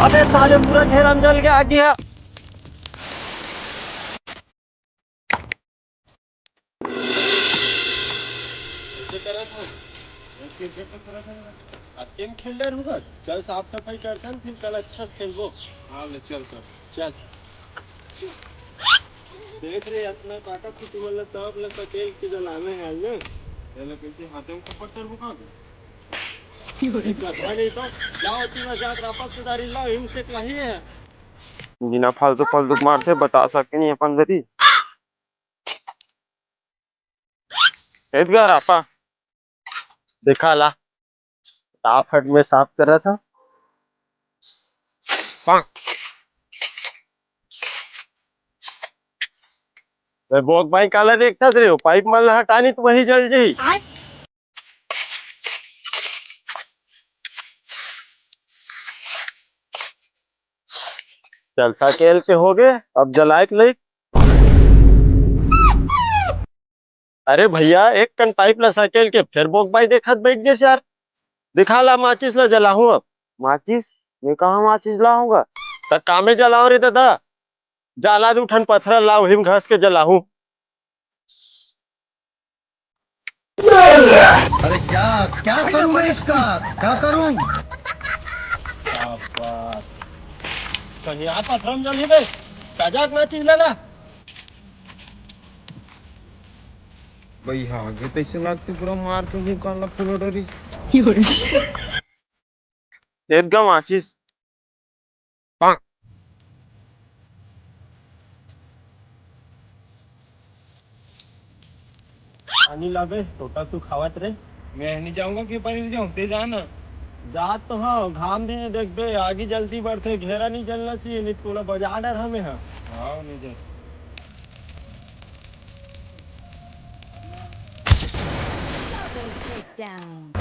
अबे साले पूरा घेरा में जल गया गया। गेम खेल रहे होगा, चल साफ सफाई करते हैं फिर कल अच्छा खेलबो। हाँ ले चल कर चल। देख रहे अपना काका कुछ वाला सब ले सकेल की जलाने हैं ना। चलो कैसे हाथों को पत्थर बुका दो। नहीं तो लाओ तीन जात वापस सुधारी लाओ इनसे कही है। बिना फालतू फालतू मारते बता सके नहीं अपन गति। एडगर आपा देखा ला साफ हट में साफ कर रहा था। बोक भाई काला देखता थे पाइप माल हटानी तो वही जल जाई। चलता केल के हो गए अब जलाए के लिए। अरे भैया एक कन पाइप ला साइकिल के फिर बोक भाई देखत बैठ गए यार। दिखा ला माचिस ला जलाऊं अब। माचिस मैं कहा माचिस लाऊंगा तब कामे जलाओ रे दादा। जाला दू ठन पत्थर लाओ हिम घस के जलाऊं। अरे क्या क्या करूं मैं इसका क्या करूं। कहीं आप पत्थर में जल गए ताजाक माचिस ला ला। भाई आगे तैसे लागते पूरा मार के निकालना फुल डरी। देख गा माचिस। पानी लावे टोटा तू खावत रे। मैं नहीं जाऊंगा कि पर जाऊं ते जाना। जात तो हाँ घाम भी देख बे आगे जल्दी बढ़ते घेरा नहीं जलना चाहिए नहीं थोड़ा बजा डर हमें है। हाँ नहीं जा। Down.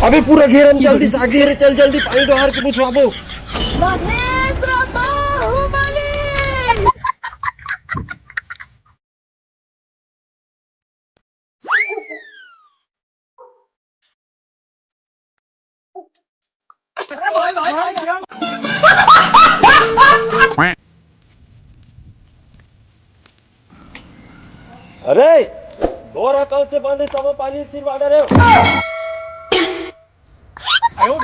अभी पूरा घेरा में जल्दी से आगे रे चल जल्दी पानी डोहर के बुझवाबो। महेंद्र बाहुबली। अरे बोरा कल से बंद है सब पानी सिर वाडा रे। आयो